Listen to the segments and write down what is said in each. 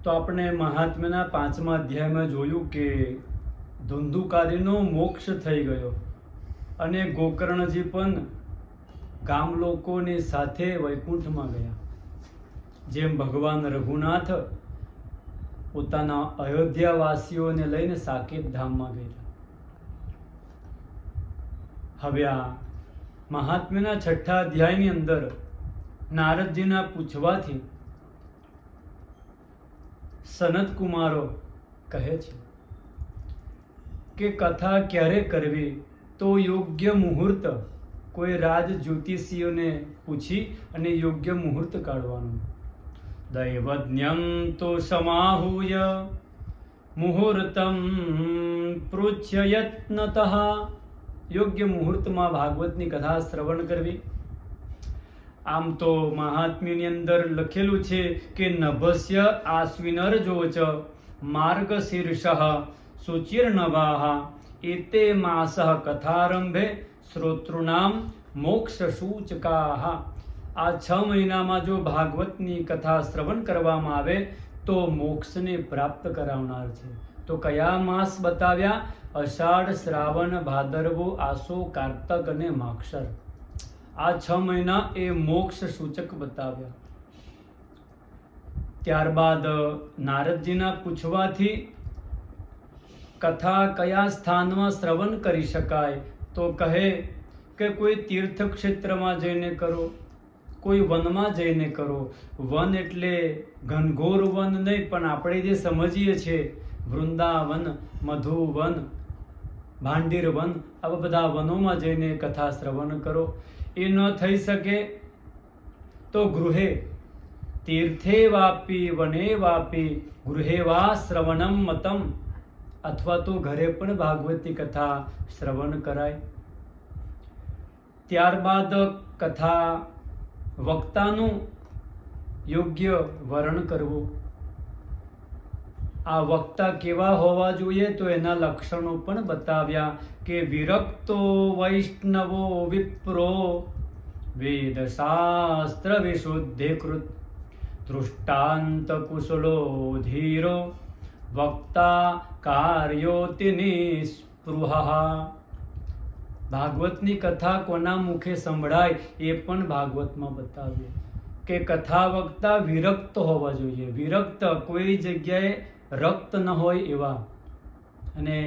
તો આપણે મહાત્મ્યના 5મા અધ્યાયમાં જોયું કે ધુંધુકારીનો મોક્ષ થઈ ગયો અને ગોકર્ણજી પણ ગામ લોકોની સાથે વૈકુંઠમાં ગયા. જેમ ભગવાન રઘુનાથ પોતાના અયોધ્યાવાસીઓને લઈને સાકેત ધામમાં ગયેલા. હવે આ મહાત્મ્યના 6થા અધ્યાયની અંદર નારદજીના પૂછવાથી સનત કુમારો કહે છે કે કથા ક્યારે કરવી, તો યોગ્ય મુહૂર્ત કોઈ રાજ જ્યોતિષીઓને પૂછી અને યોગ્ય મુહૂર્ત કાઢવાનું. દૈવજ્ઞમ તો સમાહૂય મુહૂર્તમ પૃચ્છ યત્નતઃ. યોગ્ય મુહૂર્તમાં ભાગવતની કથા શ્રવણ કરવી. આમ તો મહાત્મ્યની અંદર લખેલું છે કે નભસ્ય આશ્વિનરજોચ માર્ગશીર્ષ શુચિર્નવાહ એતે માસઃ કથારંભે શ્રોતૃણામ મોક્ષ સૂચકાહ. આ 6 મહિનામાં જો ભાગવતની કથા શ્રવણ કરવામાં આવે તો મોક્ષને પ્રાપ્ત કરાવનાર છે. તો કયા માસ બતાવ્યા? અષાઢ, શ્રાવણ, ભાદરવો, આસો, કારતક અને માક્ષર. આ 6 મહિના એ મોક્ષ સૂચક બતાવ્યા. ત્યારબાદ નારદજીના પૂછવાથી કથા કયા સ્થાનમાં શ્રવણ કરી શકાય, તો કહે કે કોઈ તીર્થ ક્ષેત્રમાં જઈને કરો, કોઈ વનમાં જઈને કરો. વન એટલે ઘનઘોર વન નહીં, પણ આપણે જે સમજીએ છીએ વૃંદાવન, મધુવન, ભાંડીર વન, આવા બધા વનોમાં જઈને કથા શ્રવણ કરો. એ ન થઈ શકે તો ગૃહે, તીર્થે વાપી વને વાપી ગૃહે વા શ્રવણમ મતમ. અથવા તો ઘરે પણ ભાગવતની કથા શ્રવણ કરાય. ત્યારબાદ કથા વક્તાનું યોગ્ય વર્ણન કરવું. આ વક્તા કેવા હોવા જોઈએ, તો એના લક્ષણો પણ બતાવ્યા કે વિરક્તો વૈષ્ણવો વિપ્રો વેદશાસ્ત્ર વિશુદ્ધિકૃત દૃષ્ટાંત કુશલો ધીરો વક્તા કાર્યોતિ નિસ્પૃહઃ. ભાગવતની કથા કોના મુખે સંભળાય એ પણ ભાગવતમાં બતાવ્યું કે કથા વક્તા વિરક્ત હોવા જોઈએ. વિરક્ત, કોઈ જગ્યાએ રક્ત ન હોય એવા, અને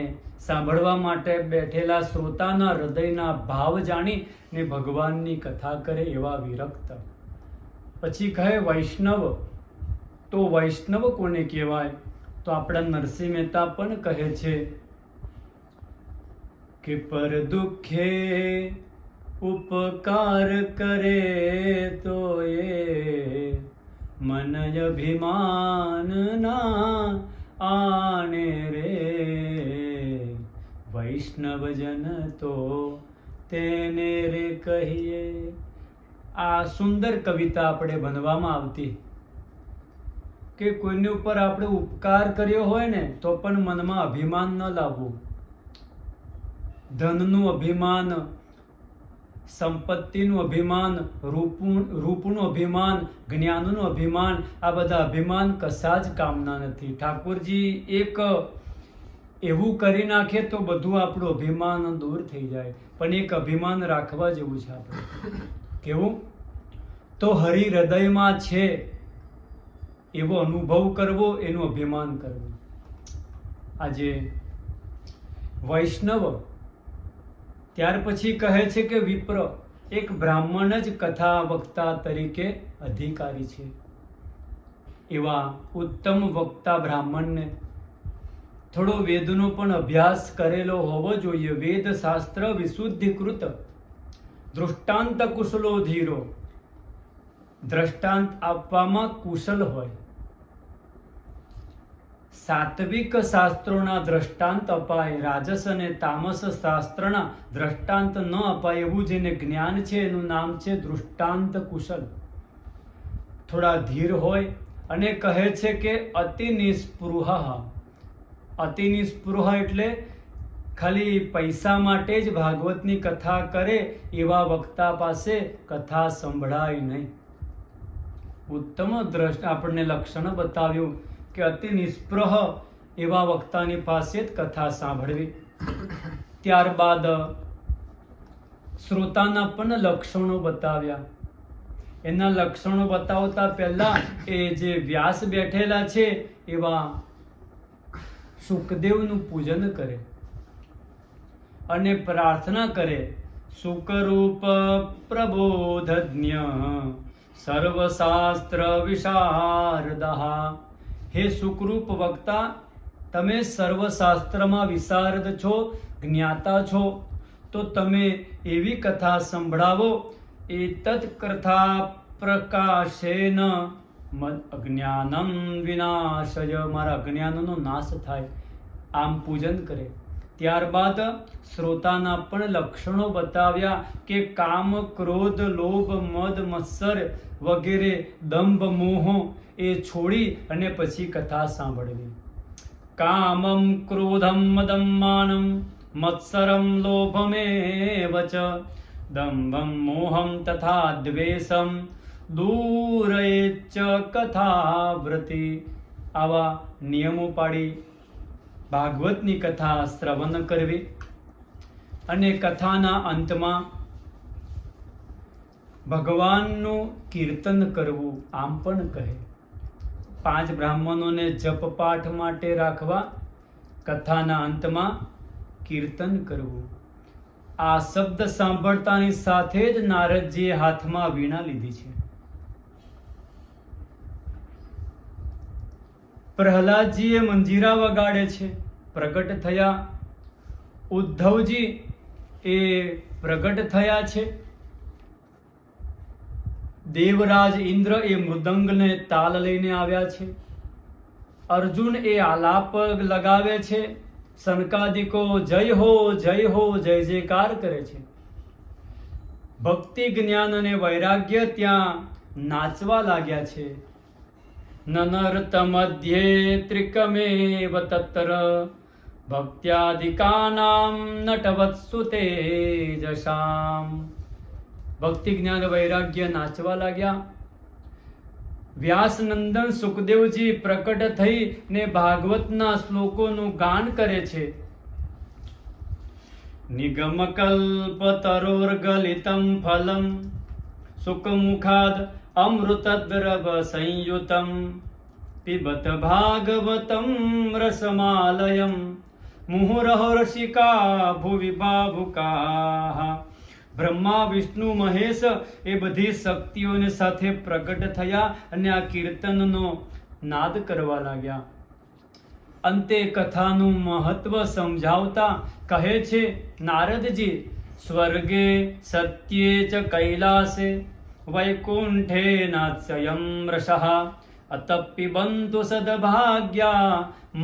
સાંભળવા માટે બેઠેલા શ્રોતાના હૃદયના ભાવ જાણી ને ભગવાનની કથા કરે એવા વિરક્ત. પછી કહે વૈષ્ણવ. તો વૈષ્ણવ કોને કહેવાય? તો આપણા નરસિંહ મહેતા પણ કહે છે કે પર દુઃખે ઉપકાર કરે તો એ મન અભિમાન ના આને રે, વૈષ્ણવજન તો તેને રે કહીએ. આ સુંદર કવિતા આપણે ભણવામાં આવતી કે કોઈની ઉપર આપણે ઉપકાર કર્યો હોય ને તો પણ મનમાં અભિમાન ન લાવવું. ધનનું અભિમાન, સંપત્તિનું અભિમાન, રૂપનું અભિમાન, જ્ઞાનનું અભિમાન, આ બધા અભિમાન કશા જ કામના નથી. ઠાકોરજી એક એવું કરી નાખે તો બધું આપણું અભિમાન દૂર થઈ જાય. પણ એક અભિમાન રાખવા જેવું છે આપણે. કેવું? તો હરિ હૃદયમાં છે એવો અનુભવ કરવો, એનું અભિમાન કરવું. આજે વૈષ્ણવ. ત્યાર પછી કહે છે કે વિપ્ર, એક બ્રાહ્મણ જ કથા વક્તા તરીકે અધિકારી છે. એવા ઉત્તમ વક્તા બ્રાહ્મણને થોડો વેદનો પણ અભ્યાસ કરેલો હોવો જોઈએ. વેદ શાસ્ત્ર વિશુદ્ધિકૃત દૃષ્ટાંત કુશલો ધીરો. દ્રષ્ટાંત આપવામાં કુશલ હોય. સાત્વિક શાસ્ત્રોના દ્રષ્ટાંત અપાય, રાજસ અને તામસ શાસ્ત્રના દ્રષ્ટાંત ન અપાય. એવું જેને જ્ઞાન છે એનું નામ છે દૃષ્ટાંત કુશલ. થોડા ધીર હોય અને કહે છે કે અતિ નિસ્પૃહ. અતિ નિસ્પૃહ એટલે ખાલી પૈસા માટે જ ભાગવતની કથા કરે એવા વક્તા પાસે કથા સંભળાય નહીં. ઉત્તમ દ્રષ્ટ આપણને લક્ષણ બતાવ્યું કે અતિ નિસ્પૃહ એવા વક્તાની પાસે જ કથા સાંભળવી. ત્યારબાદ શ્રોતાના પણ લક્ષણો બતાવ્યા. એના લક્ષણો બતાવતા પહેલા એ જે વ્યાસ બેઠેલા છે એવા સુખદેવનું પૂજન કરે અને પ્રાર્થના કરે. સુકરૂપ પ્રબોધજ્ઞ સર્વશાસ્ત્ર વિશારદઃ. હે સુકરૂપ વક્તા, તમે સર્વશાસ્ત્રમાં વિશારદ છો, જ્ઞાતા છો, તો તમે એવી કથા સંભળાવો. એતત કથા પ્રકાશેન મદ અજ્ઞાનમ વિનાશય. મારા અજ્ઞાનનો નાશ થાય. આમ પૂજન કરે. ત્યારબાદ શ્રોતાના પણ લક્ષણો બતાવ્યા કે કામ, ક્રોધ, લોભ, મદ, મત્સર વગેરે દંભ, મોહ એ છોડી અને પછી કથા સાંભળવી. કામમ ક્રોધમ મદમ માનમ મત્સરમ લોભમેવ ચ દંભમ મોહમ તથા દ્વેષમ દૂરયેચ્ચ કથાવ્રતિ. આવા નિયમો પાડી ભાગવતની કથા શ્રવણ કરવી. અને કથાના અંતમાં ભગવાનનું કીર્તન કરવું આમ પણ કહે. 5 બ્રાહ્મણોને જપ પાઠ માટે રાખવા, કથાના અંતમાં કીર્તન કરવું. આ શબ્દ સાંભળતાની સાથે જ નારદજીએ હાથમાં વીણા લીધી છે. પ્રહલાદજીએ મંજીરા વગાડે છે, પ્રગટ થયા. ઉદ્ધવજી એ પ્રગટ થયા છે. દેવરાજ ઇન્દ્ર એ મૃદંગને તાલ લઈને આવ્યા છે. અર્જુન એ આલાપ લગાવે છે. સનકાદિકો જય હો જય હો જય જયકાર કરે છે. ભક્તિ, જ્ઞાન અને વૈરાગ્ય ત્યાં નાચવા લાગ્યા છે. નનર્ત મધ્યે ત્રિકમેવ તત્ર ભક્ત્યાદિકાનામ નટવત્સુ તેજસામ. ભક્તિ, જ્ઞાન, વૈરાગ્ય નાચવા લાગ્યા. વ્યાસનંદન સુખદેવજી પ્રકટ થઈ ને ભાગવતના શ્લોકોનું ગાન કરે છે. નિગમ કલ્પ તરોર્ગલિતમ ફલમ સુખમુખાદ અમૃતદ્રવ સંયુતમ પિબત ભાગવતમ રસમાલયમ મુહુરહો રસિકા ભુવિ ભાવુકા. બ્રહ્મા, વિષ્ણુ, મહેશ એ બધી શક્તિઓને સાથે પ્રગટ થયા અને આ કીર્તનનો નાદ કરવા લાગ્યા. અંતે કથાનું મહત્વ સમજાવતા કહે છે નારદજી, સ્વર્ગે સત્યે ચ કૈલાસે વૈકુંઠે નાત્સ્યયં રસઃ અતપિબંતુ સદભાગ્યા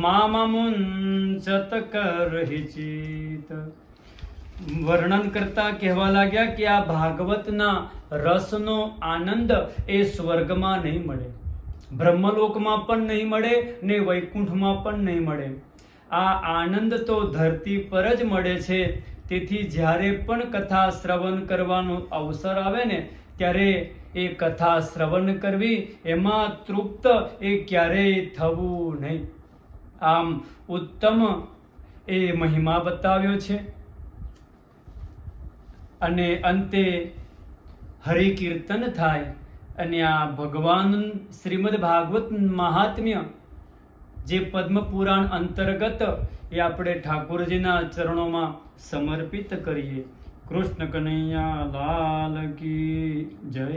મામમુંચત કરહિચિત. વર્ણન કરતા કહેવા લાગ્યા કે આ ભાગવતના રસનો આનંદ એ સ્વર્ગમાં નહીં મળે, બ્રહ્મલોકમાં પણ નહીં મળે ને વૈકુંઠમાં પણ નહીં મળે. આ આનંદ તો ધરતી પર જ મળે છે. તેથી જ્યારે પણ કથા શ્રવણ કરવાનો અવસર આવે ને ત્યારે એ કથા શ્રવણ કરવી, એમાં તૃપ્ત એ ક્યારેય થવું નહીં. આમ ઉત્તમ એ મહિમા બતાવ્યો છે. અને અંતે હરિકીર્તન થાય અને આ ભગવાન શ્રીમદ ભાગવત મહાત્મ્ય જે પદ્મ પુરાણ અંતર્ગત એ આપણે ઠાકોરજીના ચરણોમાં સમર્પિત કરીએ. કૃષ્ણ કનૈયા લાલ કી જય.